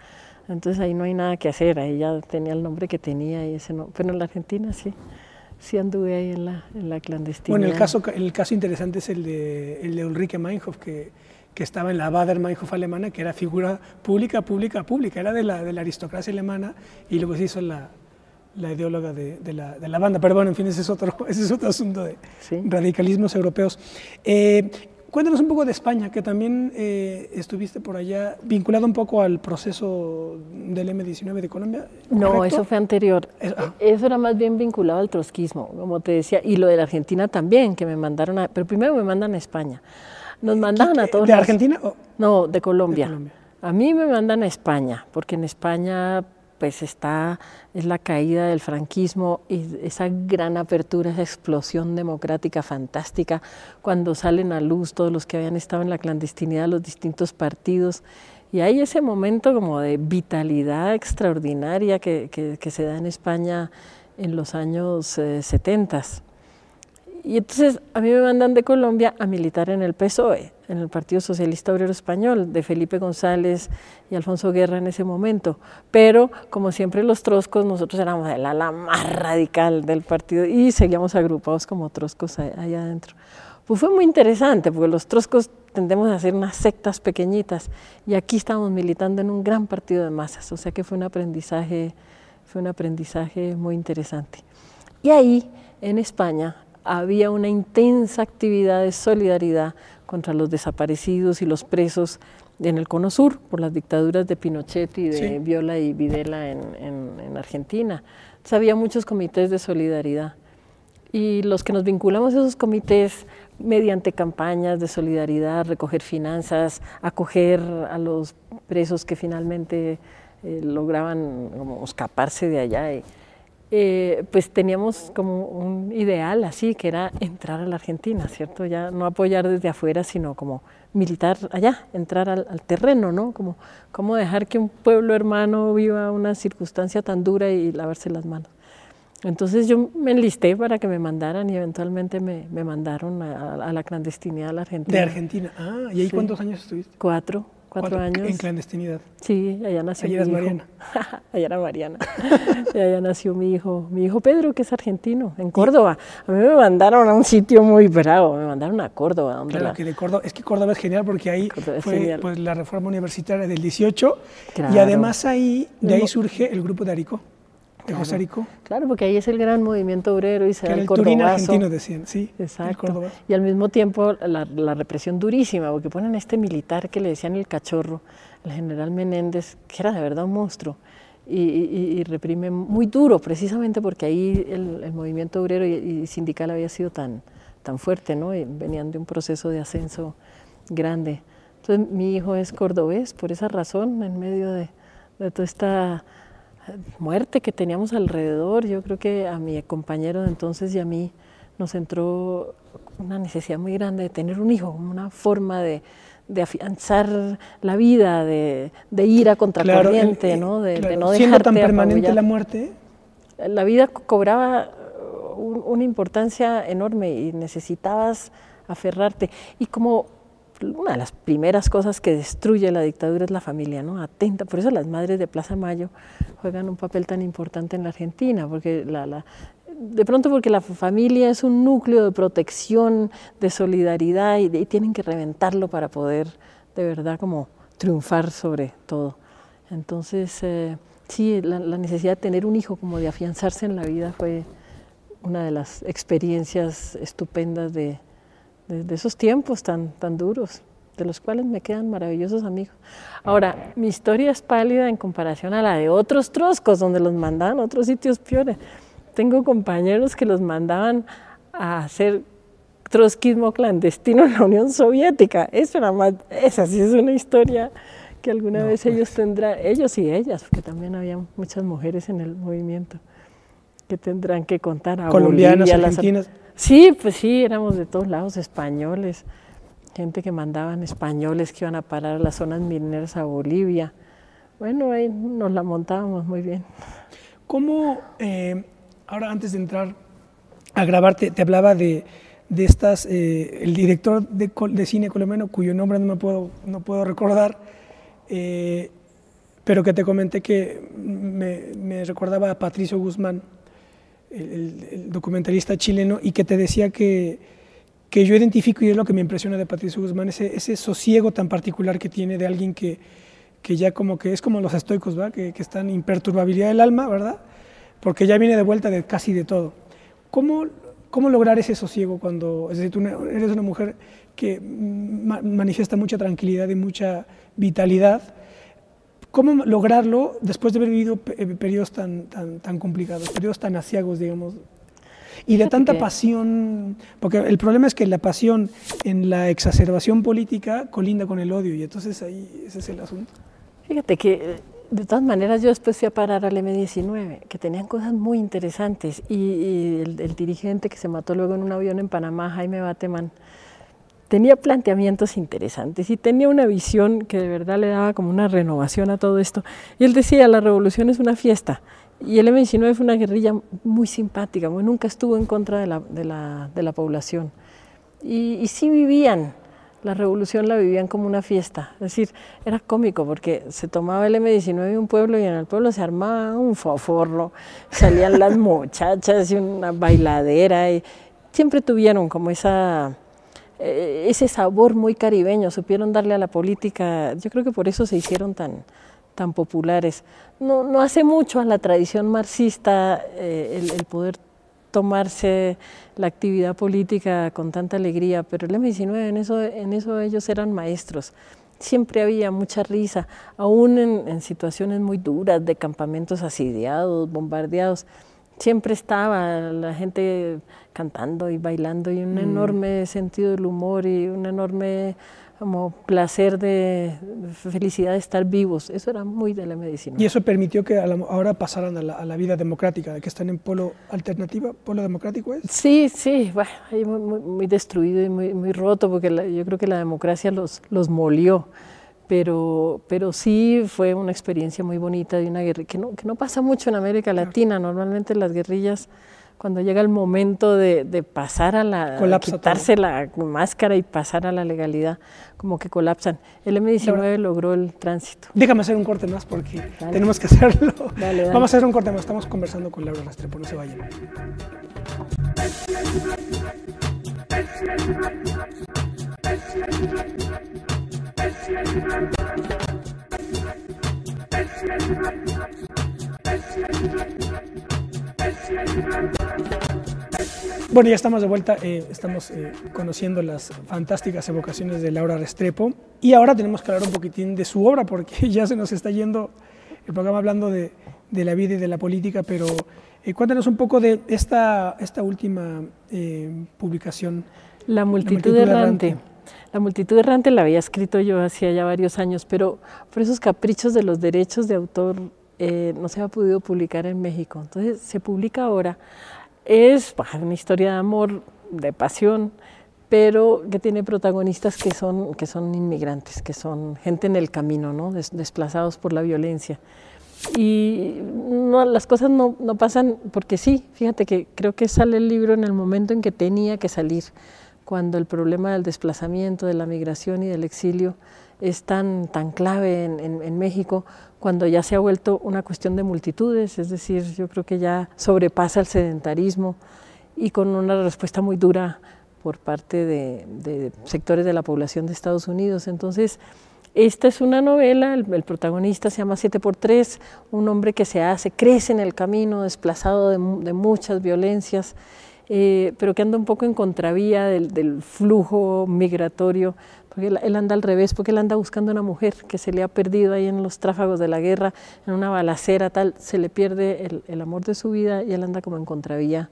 Entonces ahí no hay nada que hacer, ahí ya tenía el nombre que tenía y ese no. Pero en la Argentina sí anduve ahí en la clandestinidad. Bueno, el caso interesante es el de Ulrike Meinhof, que estaba en la Baader-Meinhof alemana, que era figura pública, era de la aristocracia alemana, y luego se hizo la ideóloga de la banda. Pero bueno, en fin, ese es otro asunto de radicalismos europeos. Cuéntanos un poco de España, que también estuviste por allá, vinculado un poco al proceso del M19 de Colombia. No, ¿correcto? eso fue anterior. Eso era más bien vinculado al trotskismo, como te decía, y lo de la Argentina también, que me mandaron pero primero me mandan a España. Nos mandaban a todos. ¿De Argentina? No, de Colombia. De Colombia. A mí me mandan a España, porque en España pues es la caída del franquismo y esa gran apertura, esa explosión democrática fantástica, cuando salen a luz todos los que habían estado en la clandestinidad, los distintos partidos, Y hay ese momento como de vitalidad extraordinaria que se da en España en los años 70. Y entonces a mí me mandan de Colombia a militar en el PSOE, en el Partido Socialista Obrero Español, de Felipe González y Alfonso Guerra en ese momento. Pero, como siempre los troscos, nosotros éramos el ala más radical del partido y seguíamos agrupados como troscos allá adentro. Pues fue muy interesante, porque los troscos tendemos a ser unas sectas pequeñitas y aquí estábamos militando en un gran partido de masas, o sea que fue un aprendizaje muy interesante. Y ahí, en España, había una intensa actividad de solidaridad contra los desaparecidos y los presos en el Cono Sur, por las dictaduras de Pinochet y de Viola y Videla en Argentina. Entonces había muchos comités de solidaridad. Y los que nos vinculamos a esos comités mediante campañas de solidaridad, recoger finanzas, acoger a los presos que finalmente lograban como escaparse de allá. Pues teníamos como un ideal así, que era entrar a la Argentina, ¿cierto? Ya no apoyar desde afuera, sino como militar allá, entrar al terreno, ¿no? Como dejar que un pueblo hermano viva una circunstancia tan dura y lavarse las manos. Entonces yo me enlisté para que me mandaran y eventualmente me mandaron a la clandestinidad a la Argentina. De Argentina, ¿y ahí cuántos años estuviste? Cuatro años. En clandestinidad. Sí, allá nació mi hijo. Mariana. Allá era Mariana. Y allá nació mi hijo Pedro, que es argentino, en Córdoba. A mí me mandaron a un sitio muy bravo, me mandaron a Córdoba. Donde claro, que de Córdoba, es que Córdoba es genial porque ahí fue pues, la reforma universitaria del 18 claro, y además de ahí surge el grupo de Arico. De José Arico. Claro, porque ahí es el gran movimiento obrero y se da el cordobazo. Turín argentino decían, sí. Exacto. Y al mismo tiempo la represión durísima, porque ponen a este militar que le decían el cachorro, el general Menéndez, que era de verdad un monstruo, y reprime muy duro, precisamente porque ahí el movimiento obrero y sindical había sido tan fuerte, ¿no? Y venían de un proceso de ascenso grande. Entonces mi hijo es cordobés, por esa razón, en medio de toda esta muerte que teníamos alrededor. Yo creo que a mi compañero de entonces y a mí nos entró una necesidad muy grande de tener un hijo, como una forma de afianzar la vida, de ir a contracorriente, claro, ¿no? De no dejarte siendo tan permanente apabullar. La muerte. La vida cobraba una importancia enorme y necesitabas aferrarte. Y como una de las primeras cosas que destruye la dictadura es la familia, ¿no? Atenta, por eso las madres de Plaza Mayo juegan un papel tan importante en la Argentina, porque de pronto porque la familia es un núcleo de protección, de solidaridad y tienen que reventarlo para poder de verdad como triunfar sobre todo. Entonces, sí, la necesidad de tener un hijo, como de afianzarse en la vida, fue una de las experiencias estupendas de esos tiempos tan duros, de los cuales me quedan maravillosos amigos. Ahora, mi historia es pálida en comparación a la de otros troscos, donde los mandaban a otros sitios peores. Tengo compañeros que los mandaban a hacer trotskismo clandestino en la Unión Soviética. Esa sí es una historia que alguna vez ellos tendrán, ellos y ellas, porque también había muchas mujeres en el movimiento, que tendrán que contar a colombianas, Bolivia, argentinas. Sí, pues sí, éramos de todos lados, españoles, gente que mandaban españoles que iban a parar a las zonas mineras a Bolivia. Bueno, ahí nos la montábamos muy bien. ¿Cómo, ahora antes de entrar a grabar, te hablaba de estas, el director de cine colombiano, cuyo nombre no puedo recordar, pero que te comenté que me recordaba a Patricio Guzmán, el documentalista chileno, y que te decía que yo identifico, y es lo que me impresiona de Patricio Guzmán, ese sosiego tan particular que tiene de alguien que ya como que es como los estoicos, ¿verdad? Que están en imperturbabilidad del alma, ¿verdad? Porque ya viene de vuelta de casi de todo. ¿Cómo lograr ese sosiego cuando, es decir, tú eres una mujer que manifiesta mucha tranquilidad y mucha vitalidad? ¿Cómo lograrlo después de haber vivido periodos tan complicados, periodos tan aciagos, digamos? Y de tanta pasión, porque el problema es que la pasión en la exacerbación política colinda con el odio, y entonces ahí ese es el asunto. Fíjate que de todas maneras yo después fui a parar al M-19, que tenían cosas muy interesantes, y el dirigente que se mató luego en un avión en Panamá, Jaime Bateman, tenía planteamientos interesantes y tenía una visión que de verdad le daba como una renovación a todo esto. Y él decía, la revolución es una fiesta. Y el M-19 fue una guerrilla muy simpática, nunca estuvo en contra de la población. Y sí vivían, la revolución la vivían como una fiesta. Es decir, era cómico porque se tomaba el M-19 en un pueblo y en el pueblo se armaba un foforro, salían las muchachas y una bailadera. Y siempre tuvieron como ese sabor muy caribeño, supieron darle a la política. Yo creo que por eso se hicieron tan populares. No hace mucho a la tradición marxista el poder tomarse la actividad política con tanta alegría, pero el M-19 en eso ellos eran maestros. Siempre había mucha risa, aún en situaciones muy duras de campamentos asediados, bombardeados. Siempre estaba la gente cantando y bailando y un enorme sentido del humor y un enorme como placer de felicidad de estar vivos. Eso era muy de la medicina. Y eso permitió que ahora pasaran a la vida democrática, de que están en polo alternativa, polo democrático es. Sí, bueno, ahí muy destruido y muy roto, porque yo creo que la democracia los molió. Pero sí fue una experiencia muy bonita de una guerrilla, que no pasa mucho en América Latina. Normalmente las guerrillas, cuando llega el momento de pasar quitarse todo, la máscara y pasar a la legalidad, como que colapsan. El M-19 logró el tránsito. Déjame hacer un corte más porque tenemos que hacerlo. Dale. Vamos a hacer un corte más, estamos conversando con Laura Restrepo, no se vayan. Bueno, ya estamos de vuelta, estamos conociendo las fantásticas evocaciones de Laura Restrepo y ahora tenemos que hablar un poquitín de su obra porque ya se nos está yendo el programa hablando de la vida y de la política, pero cuéntanos un poco de esta última publicación. La multitud errante. La multitud errante la había escrito yo hacía ya varios años, pero por esos caprichos de los derechos de autor no se ha podido publicar en México. Entonces se publica ahora. Es una historia de amor, de pasión, pero que tiene protagonistas que son inmigrantes, que son gente en el camino, ¿no? Desplazados por la violencia. Y las cosas no pasan porque sí. Fíjate que creo que sale el libro en el momento en que tenía que salir, cuando el problema del desplazamiento, de la migración y del exilio es tan clave en México, cuando ya se ha vuelto una cuestión de multitudes, es decir, yo creo que ya sobrepasa el sedentarismo y con una respuesta muy dura por parte de sectores de la población de Estados Unidos. Entonces, esta es una novela, el protagonista se llama 7x3, un hombre que crece en el camino, desplazado de muchas violencias, pero que anda un poco en contravía del flujo migratorio, porque él anda al revés, porque él anda buscando una mujer que se le ha perdido ahí en los tráfagos de la guerra, en una balacera tal, se le pierde el amor de su vida y él anda como en contravía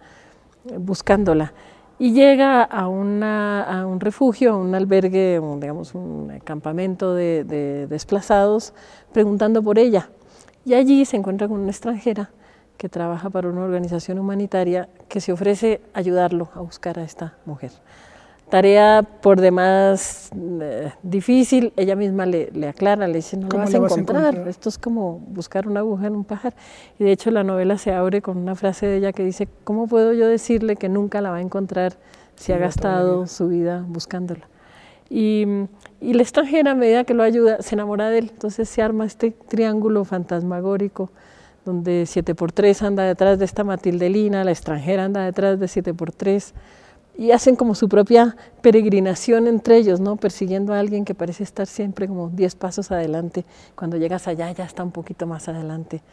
buscándola. Y llega a un refugio, a un albergue, digamos un campamento de desplazados, preguntando por ella. Y allí se encuentra con una extranjera que trabaja para una organización humanitaria que se ofrece ayudarlo a buscar a esta mujer. Tarea por demás difícil, ella misma le aclara, le dice, no la vas a encontrar, esto es como buscar una aguja en un pajar. Y de hecho la novela se abre con una frase de ella que dice, ¿cómo puedo yo decirle que nunca la va a encontrar si ha gastado su vida buscándola? Y la extranjera, a medida que lo ayuda, se enamora de él, entonces se arma este triángulo fantasmagórico donde 7x3 anda detrás de esta Matildelina, la extranjera anda detrás de 7x3, y hacen como su propia peregrinación entre ellos, ¿no? Persiguiendo a alguien que parece estar siempre como 10 pasos adelante, cuando llegas allá ya está un poquito más adelante.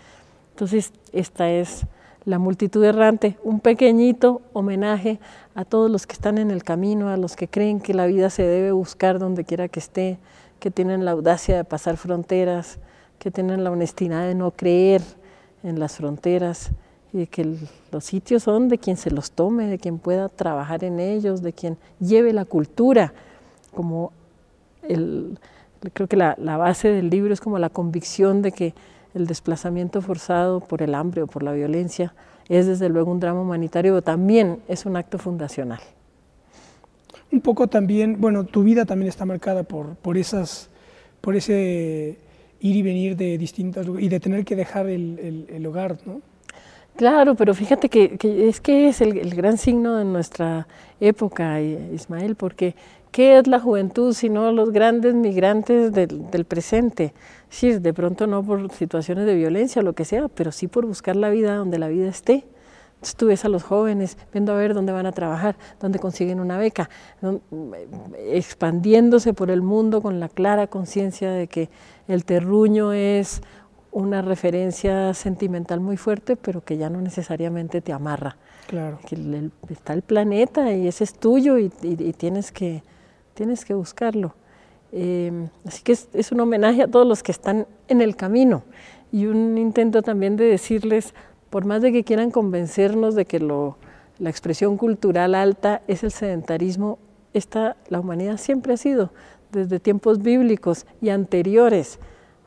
Entonces esta es La multitud errante, un pequeñito homenaje a todos los que están en el camino, a los que creen que la vida se debe buscar donde quiera que esté, que tienen la audacia de pasar fronteras, que tienen la honestidad de no creer en las fronteras, y que los sitios son de quien se los tome, de quien pueda trabajar en ellos, de quien lleve la cultura. Como creo que la base del libro es como la convicción de que el desplazamiento forzado por el hambre o por la violencia es desde luego un drama humanitario, pero también es un acto fundacional. un poco también, bueno, tu vida también está marcada por ese ir y venir de distintos lugares y de tener que dejar el hogar, ¿no? Claro, pero fíjate que es el gran signo de nuestra época, Ismael, porque ¿qué es la juventud sino los grandes migrantes del presente? Sí, de pronto no por situaciones de violencia o lo que sea, pero sí por buscar la vida donde la vida esté. Entonces tú ves a los jóvenes viendo a ver dónde van a trabajar, dónde consiguen una beca, expandiéndose por el mundo con la clara conciencia de que el terruño es una referencia sentimental muy fuerte, pero que ya no necesariamente te amarra. Claro. Que está el planeta y ese es tuyo y tienes que buscarlo. Así que es un homenaje a todos los que están en el camino y un intento también de decirles, por más de que quieran convencernos de que la expresión cultural alta es el sedentarismo, la humanidad siempre ha sido, desde tiempos bíblicos y anteriores,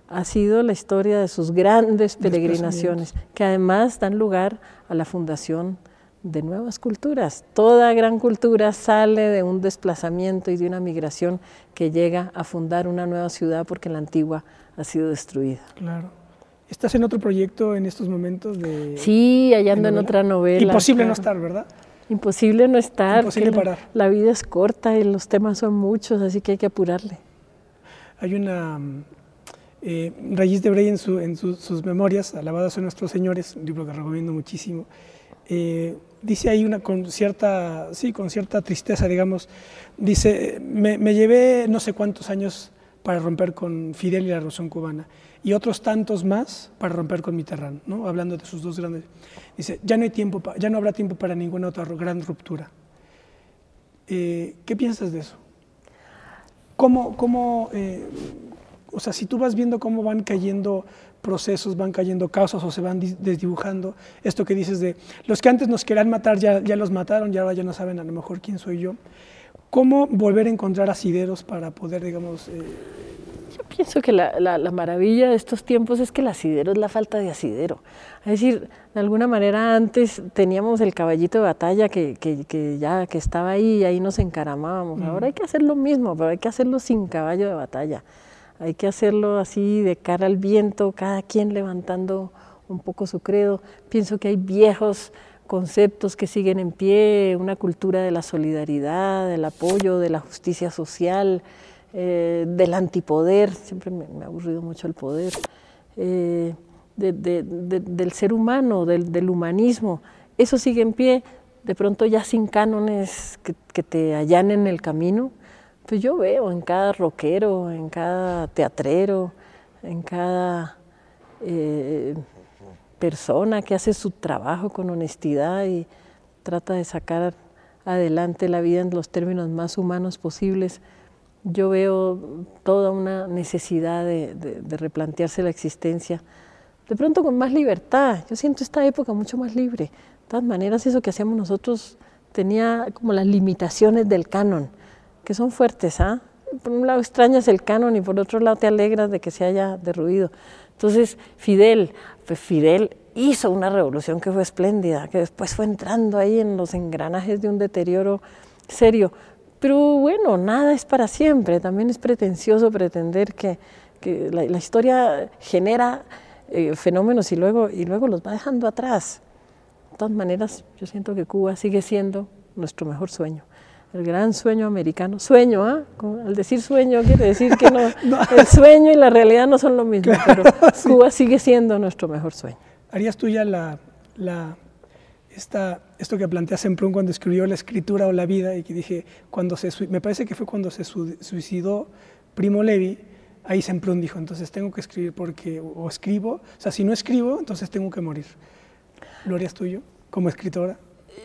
ha sido la historia de sus grandes peregrinaciones, que además dan lugar a la fundación de nuevas culturas. Toda gran cultura sale de un desplazamiento y de una migración que llega a fundar una nueva ciudad porque la antigua ha sido destruida. Claro. ¿Estás en otro proyecto en estos momentos? Sí, hallando en otra novela. Imposible no estar, ¿verdad? Imposible no estar. Imposible parar. La vida es corta y los temas son muchos, así que hay que apurarle. Hay una... Rayís de Bray en sus memorias, Alabados a nuestros señores, un libro que recomiendo muchísimo, dice ahí con cierta tristeza, digamos, dice, me llevé no sé cuántos años para romper con Fidel y la Revolución Cubana, y otros tantos más para romper con Mitterrand, ¿no? Hablando de sus dos grandes. Dice, ya no habrá tiempo para ninguna otra gran ruptura. ¿Qué piensas de eso? O sea, si tú vas viendo cómo van cayendo procesos, van cayendo causas o se van desdibujando, esto que dices de los que antes nos querían matar ya los mataron y ahora ya no saben a lo mejor quién soy yo. ¿Cómo volver a encontrar asideros para poder, digamos... Yo pienso que la maravilla de estos tiempos es que el asidero es la falta de asidero. Es decir, de alguna manera antes teníamos el caballito de batalla que estaba ahí y ahí nos encaramábamos. Ahora hay que hacer lo mismo, pero hay que hacerlo sin caballo de batalla. Hay que hacerlo así de cara al viento, cada quien levantando un poco su credo. Pienso que hay viejos conceptos que siguen en pie, una cultura de la solidaridad, del apoyo, de la justicia social, del antipoder, siempre me ha aburrido mucho el poder, del ser humano, del humanismo. Eso sigue en pie, de pronto ya sin cánones que te allanen el camino. Pues yo veo en cada rockero, en cada teatrero, en cada persona que hace su trabajo con honestidad y trata de sacar adelante la vida en los términos más humanos posibles, yo veo toda una necesidad de replantearse la existencia, de pronto con más libertad. Yo siento esta época mucho más libre. De todas maneras, eso que hacíamos nosotros tenía como las limitaciones del canon, que son fuertes, ¿ah? Por un lado extrañas el canon y por otro lado te alegras de que se haya derruido. Entonces Fidel hizo una revolución que fue espléndida, que después fue entrando ahí en los engranajes de un deterioro serio. Pero bueno, nada es para siempre, también es pretencioso pretender que la historia genera fenómenos y luego los va dejando atrás. De todas maneras, yo siento que Cuba sigue siendo nuestro mejor sueño. El gran sueño americano. Sueño, ¿ah? Al decir sueño quiere decir que no, el sueño y la realidad no son lo mismo, claro, pero sí. Cuba sigue siendo nuestro mejor sueño. ¿Harías tuya esto que plantea Semprún cuando escribió La escritura o la vida? Y que dije, me parece que fue cuando se suicidó Primo Levi, ahí Semprún dijo, entonces tengo que escribir porque o escribo, o sea, si no escribo, entonces tengo que morir. ¿Lo harías tuyo como escritora?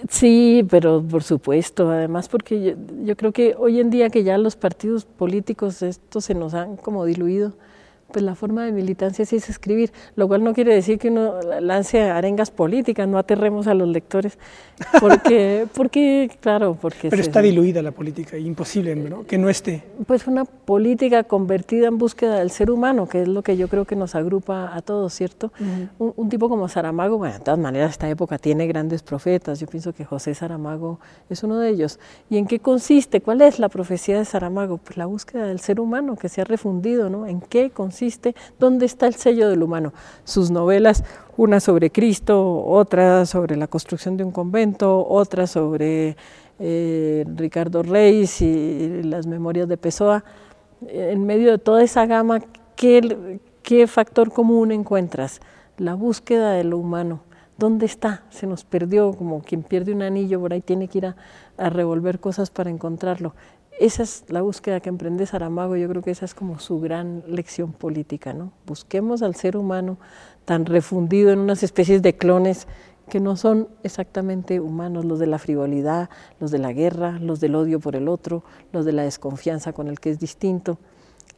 Sí, pero por supuesto, además porque yo creo que hoy en día que ya los partidos políticos estos se nos han como diluido, pues la forma de militancia sí es escribir, lo cual no quiere decir que uno lance arengas políticas, no aterremos a los lectores, porque claro, porque... Pero está diluida la política, imposible, ¿no? Que no esté. Pues una política convertida en búsqueda del ser humano, que es lo que yo creo que nos agrupa a todos, ¿cierto? Un tipo como Saramago, bueno, de todas maneras esta época tiene grandes profetas, yo pienso que José Saramago es uno de ellos. ¿Y en qué consiste? ¿Cuál es la profecía de Saramago? Pues la búsqueda del ser humano que se ha refundido, ¿no? ¿En qué consiste? ¿Dónde está el sello del humano? Sus novelas, una sobre Cristo, otra sobre la construcción de un convento, otra sobre Ricardo Reis y las memorias de Pessoa. En medio de toda esa gama, ¿qué factor común encuentras? La búsqueda de lo humano. ¿Dónde está? Se nos perdió, como quien pierde un anillo, por ahí tiene que ir a revolver cosas para encontrarlo. Esa es la búsqueda que emprende Saramago, yo creo que esa es como su gran lección política, ¿no? Busquemos al ser humano tan refundido en unas especies de clones que no son exactamente humanos, los de la frivolidad, los de la guerra, los del odio por el otro, los de la desconfianza con el que es distinto.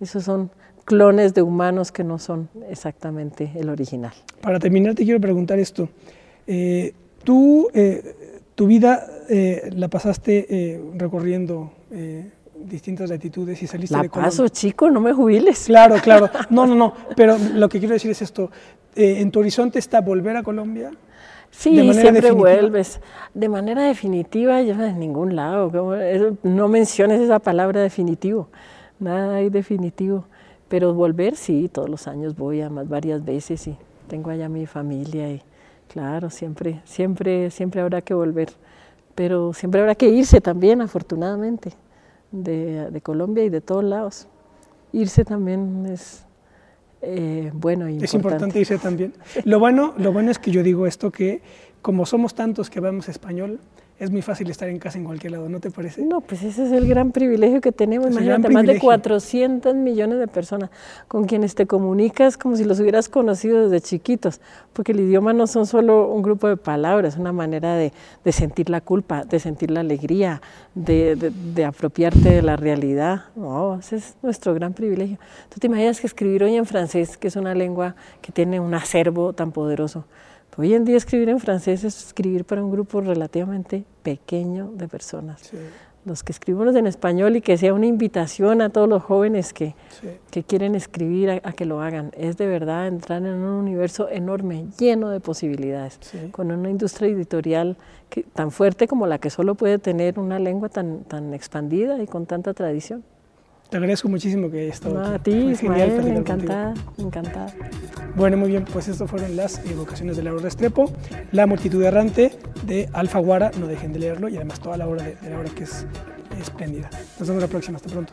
Esos son clones de humanos que no son exactamente el original. Para terminar te quiero preguntar esto. Tú, tu vida la pasaste recorriendo distintas latitudes y saliste de Colombia. La paso, chico, no me jubiles. Claro, claro. No, pero lo que quiero decir es esto. ¿En tu horizonte está volver a Colombia? Sí, siempre definitiva. Vuelves. De manera definitiva, yo en ningún lado. No menciones esa palabra definitivo. Nada hay definitivo. Pero volver, sí, todos los años voy varias veces y tengo allá mi familia y claro, siempre habrá que volver. Pero siempre habrá que irse también, afortunadamente, de Colombia y de todos lados. Irse también es bueno y importante. Es importante irse también. Lo bueno es que yo digo esto, que como somos tantos que hablamos español, es muy fácil estar en casa en cualquier lado, ¿no te parece? No, pues ese es el gran privilegio que tenemos. Imagínate, más de 400 millones de personas con quienes te comunicas como si los hubieras conocido desde chiquitos, porque el idioma no son solo un grupo de palabras, es una manera de sentir la culpa, de sentir la alegría, de apropiarte de la realidad. No, ese es nuestro gran privilegio. ¿Tú te imaginas que escribir hoy en francés, que es una lengua que tiene un acervo tan poderoso? Hoy en día escribir en francés es escribir para un grupo relativamente pequeño de personas. Sí. Los que escribimos en español y que sea una invitación a todos los jóvenes que quieren escribir a que lo hagan. Es de verdad entrar en un universo enorme, lleno de posibilidades, con una industria editorial tan fuerte como la que solo puede tener una lengua tan expandida y con tanta tradición. Te agradezco muchísimo que hayas estado aquí. A ti, Ismael, encantada. Bueno, muy bien, pues estas fueron las evocaciones de Laura Restrepo, La multitud errante de Alfaguara, no dejen de leerlo, y además toda la obra de Laura, que es espléndida. Nos vemos la próxima, hasta pronto.